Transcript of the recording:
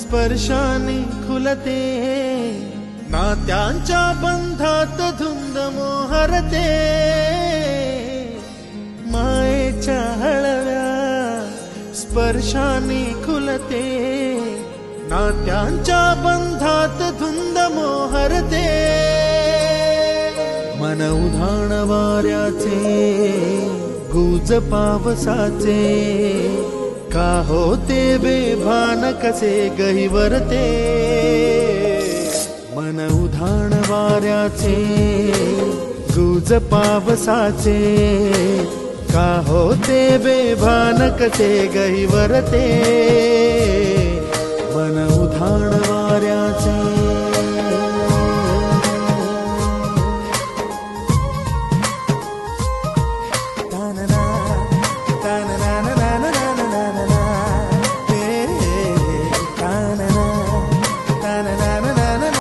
स्पर्शाने खुलते, नात्यांच्या बंधात धुंद मोहरते, मायेच्या हळव्या स्पर्शाने खुलते, नात्यांच्या बंधात धुंद मोहरते, मन उधाण वाऱ्याचे गुज पावसाचे, का होते बेभान कसे गहिवरते, मन उधाण वाऱ्याचे गुज पावसाचे, का होते बेभान कसे गहिवरते, मन